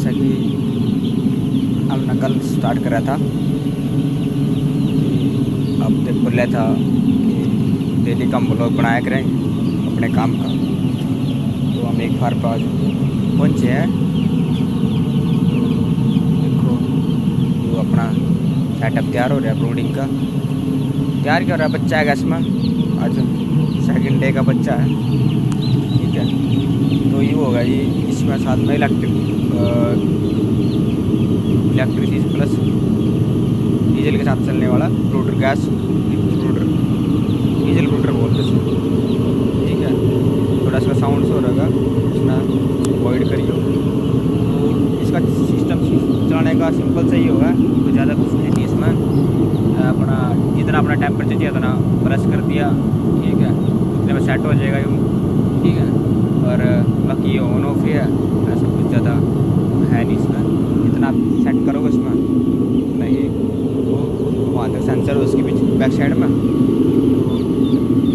जैसा कि हमने कल स्टार्ट करा था, अब तक बोला था कि डेली का ब्लॉग बनाया करेंगे अपने काम का। तो हम एक फार्म पर आज पहुँचे हैं। देखो जो अपना सेटअप तैयार हो रहा है, ब्रूडिंग का तैयार क्या हो रहा है। बच्चा है इसमें, आज सेकंड डे का बच्चा है, ठीक है। तो ये होगा ये इसमें साथ में इलेक्ट्रिसिटी प्लस डीजल के साथ चलने वाला ब्रूडर, गैस ब्रूडर, डीजल ब्रूडर बोलते हैं, ठीक है। थोड़ा इसका साउंड से हो रहेगा, इसमें अवॉइड करिए। तो इसका सिस्टम चलाने का सिंपल सही होगा, कोई ज़्यादा कुछ नहीं इसमें। अपना जितना अपना टेम्परेचर चाहिए उतना प्रेस कर दिया, ठीक है, उतने में सेट हो जाएगा यूँ, ठीक है। और बाकी ऑन ऑफ ही है, ऐसा कुछ ज़्यादा है नहीं इसमें। जितना आप सेट करोगे इसमें उतना ही वहाँ तक सेंसर हो उसके पीछे बैक साइड में, तो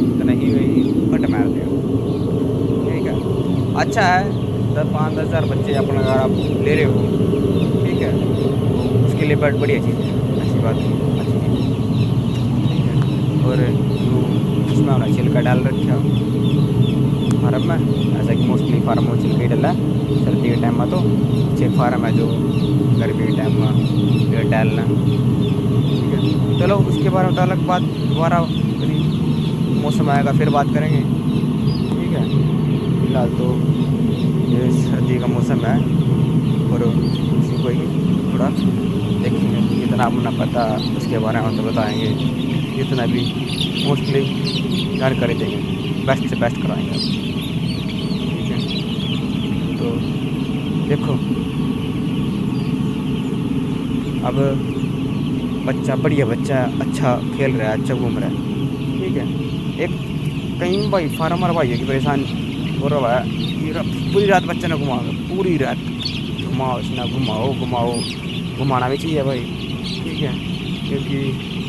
उतना ही वही कट मार देगा, ठीक है। अच्छा है, 5-10 हज़ार बच्चे अपना अगर आप ले रहे हो, ठीक है, तो उसके लिए बड़ी बढ़िया चीज़ है, ऐसी बात नहीं, अच्छी चीज़ है, ठीक है। और जो इसमें हमने छिलका डाल रखा फार्म में, ऐसा कि मोस्टली फार्म में छिलका ही डाला सर्दी के टाइम में। तो चेक फार्म है जो गर्मी के टाइम में पेड़ डालना, ठीक है। चलो उसके बारे में तो अलग बात, दोबारा कभी मौसम आएगा फिर बात करेंगे, ठीक है। फिलहाल तो ये सर्दी का मौसम है और उसी को ही थोड़ा देखेंगे, जितना अपना पता उसके बारे में तो बताएंगे, जितना भी मोस्टली जानकारी देंगे, बेस्ट से बेस्ट कराएंगे, ठीक है। तो देखो अब बच्चा बढ़िया बच्चा, अच्छा खेल रहा है, अच्छा घूम रहा है, ठीक है। एक कहीं भाई फार्मर भाई है कि परेशान हो रहा है, पूरी रात बच्चे ने घुमाओ, पूरी रात घुमाओ, इसने घुमाओ, घुमाना भी चाहिए भाई, ठीक है। क्योंकि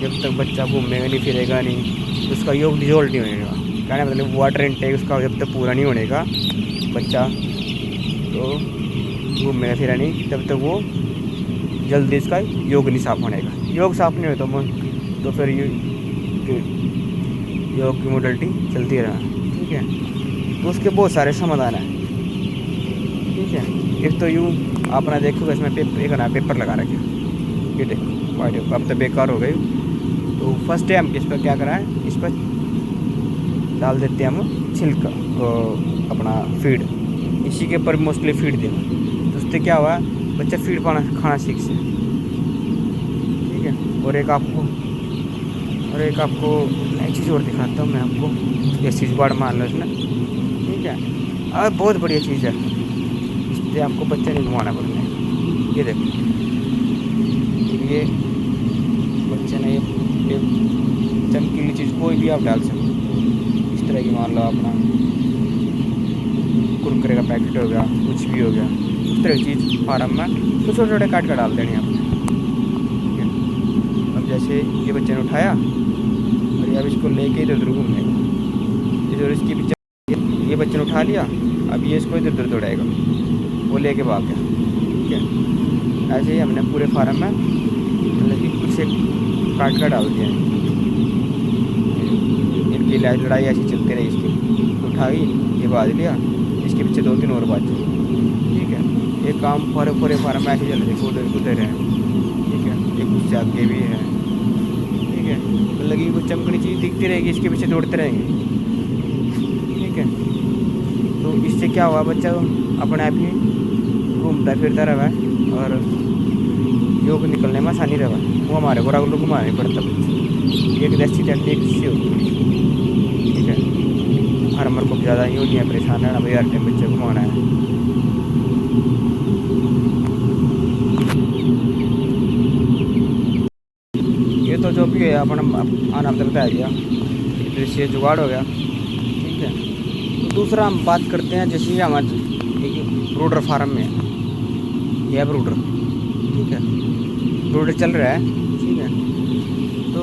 जब तक बच्चा घूमेगा नहीं फिरेगा नहीं, उसका योग डिजोल्व नहीं होगा, कहने मतलब वाटर इनटेक उसका जब तक पूरा नहीं होने का बच्चा, तो घूमेगा फिरा नहीं तब तक वो जल्दी इसका योग नहीं साफ होने का। योग साफ नहीं हो तो फिर योग की मोडलिटी चलती रहा, ठीक है। तो उसके बहुत सारे समाधान हैं, ठीक है। एक तो यूँ आपने देखोगे इसमें पेपर लगा रखे, ये देखो वाइट, अब तो बेकार हो गई। तो फर्स्ट डे हम इस पर क्या कराएं, इस पर डाल देते हैं हम छिलका, अपना फीड, इसी के ऊपर मोस्टली फीड देना। तो उससे क्या हुआ, बच्चा फीड खाना सीख से, ठीक है। और एक आपको नई चीज़ और दिखाता हूँ मैं आपको, ये स्विच बोर्ड मान लो इसमें, ठीक है। और बहुत बढ़िया चीज़ है, इससे आपको बच्चा नहीं घुमाना पड़ता है। ये देखो, ये बच्चे ने ये चमकीली चीज़ कोई भी आप डाल सकते, इस तरह की मान लो अपना कुरकुरे का पैकेट हो गया, कुछ भी हो गया, इस तरह की चीज़ फार्म में तो छोटे छोटे काट कर डाल देने आपने, ठीक है। अब जैसे ये बच्चे ने उठाया और अब इसको लेके इधर उधर घूमेगा, इधर इसके पीछे ये बच्चे ने उठा लिया, अब ये इसको इधर उधर दौड़ाएगा, वो लेके भाग गया, ठीक है। ऐसे ही हमने पूरे फार्म में मतलब कि कुछ एक काट कर डाल दिया, इनकी लड़ाई ऐसी चलती रही, इसकी उठाई, ये बांध लिया, इसके पीछे 2-3 और बात, ठीक है। ये काम पूरे फार्म में ऐसे चल रहे, कूदे हैं, ठीक है। एक उससे आगे भी है, ठीक है। मतलब कि कुछ चमकनी चीज़ दिखती रहेगी, इसके पीछे दौड़ते रहेंगे, ठीक है। तो इससे क्या हुआ, बच्चा अपने आप ही घूमता फिरता रहा और योग निकलने में आसानी रहा, वो हमारे को रगड़ घुमाना नहीं पड़ता बच्चे, एक देसी टेक्निक से होती, ठीक है। फार्मर को ज़्यादा यूँ नहीं है परेशान है ना भाई, हर टाइम बच्चे घुमाना है। ये तो जो भी है अपना आना बताया दिया, दृश्य जुगाड़ हो गया, ठीक है। तो दूसरा हम बात करते हैं, जैसे ये हमारे एक ब्रूडर फार्म में है, यह ब्रूडर, ठीक है, ब्रूडर चल रहा है, ठीक है। तो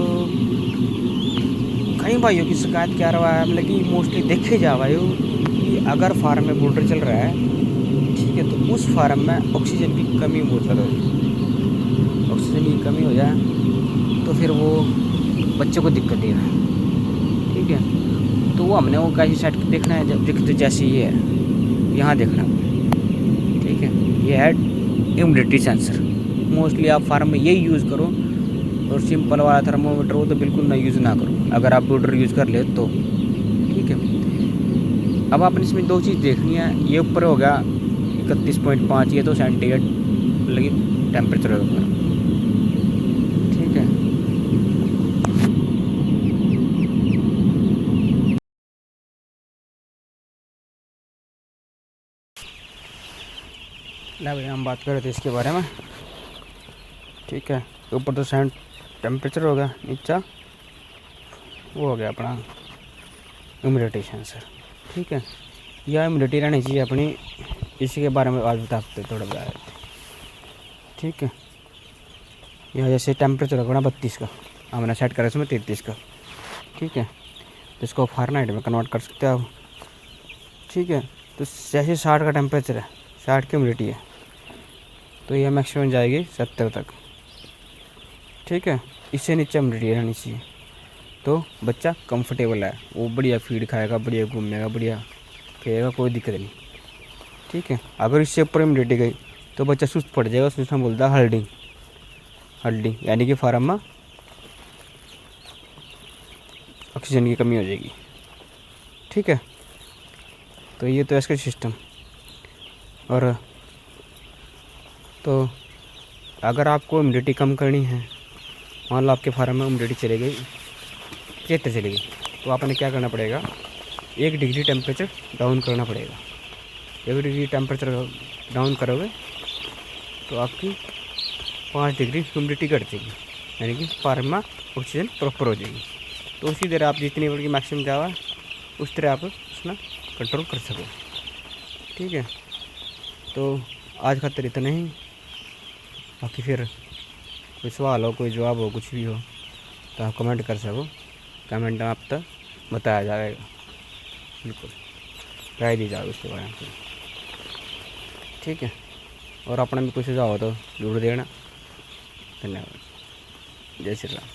कई भाइयों की शिकायत क्या रहा है, मतलब कि मोस्टली देखे जा भाई कि अगर फार्म में ब्रूडर चल रहा है, ठीक ठीक है। तो उस फार्म में ऑक्सीजन की कमी बहुत ज़्यादा होती है। ऑक्सीजन की कमी हो जाए तो फिर वो बच्चे को दिक्कत देगा, ठीक है। तो वो हमने वो कैसी सेट देखना है, जैसे ये है यहाँ देखना, ठीक है। ये है ह्यूमिडिटी सेंसर। मोस्टली आप फार्म में यही यूज़ करो, और सिंपल वाला थर्मोमीटर वो तो बिल्कुल ना यूज़ ना करो अगर आप ब्रूडर यूज़ कर ले तो, ठीक है। अब आपने इसमें दो चीज़ देखनी है। ये ऊपर हो गया 31.5, ये तो सेंटीग्रेड लगी टेम्परेचर है ऊपर, ठीक है। ना भाई हम बात कर रहे थे इसके बारे में, ठीक है। ऊपर तो सेंट टेम्परेचर हो गया, नीचा वो हो गया अपना ह्यूमिडिटी सेंसर, ठीक है। यह ह्यूमिडिटी रहनी चाहिए अपनी, इसी के बारे में आज बताते थोड़ा बता, ठीक है। यह जैसे टेम्परेचर होगा ना 32 का, हमने सेट करा इसमें 33 का, ठीक है। तो इसको फ़ारेनहाइट में कन्वर्ट कर सकते हो आप, ठीक है। तो जैसे 60 का टेम्परेचर है, 60 की ह्यूमिडिटी है, तो यह मैक्सिमम जाएगी 70 तक, ठीक है। इससे नीचे ह्यूमिडिटी रहनी चाहिए, तो बच्चा कंफर्टेबल है, वो बढ़िया फीड खाएगा, बढ़िया घूमेगा, बढ़िया खेलेगा, कोई दिक्कत नहीं, ठीक है। अगर इससे ऊपर ह्यूमिडिटी गई तो बच्चा सुस्त पड़ जाएगा, उसमें बोलता है हल्डिंग, हल्डिंग यानी कि फार्म में ऑक्सीजन की कमी हो जाएगी, ठीक है। तो ये तो इसका सिस्टम। और तो अगर आपको ह्यूमिडिटी कम करनी है, मान लो आपके फार्म में ह्यूमिडिटी चली गई 73 चली गई, तो आपने क्या करना पड़ेगा, 1 डिग्री टेम्परेचर डाउन करना पड़ेगा। 1 डिग्री टेम्परेचर डाउन करोगे तो आपकी 5 डिग्री ह्यूमिडिटी घट जाएगी, यानी कि फार्म में ऑक्सीजन प्रॉपर हो जाएगी। तो उसी तरह आप जितनी बड़ी मैक्सिमम जावा उस तरह आप उसमें कंट्रोल कर सको, ठीक है। तो आज खातिर इतना ही, बाकी फिर कोई सवाल हो, कोई जवाब हो, कुछ भी हो तो आप कमेंट कर सको, कमेंट में आप तक बताया जाएगा, बिल्कुल राय दी जाए उसके बारे में, ठीक है। और अपना भी कुछ सुझाव हो तो जरूर देना। धन्यवाद। जय श्री राम।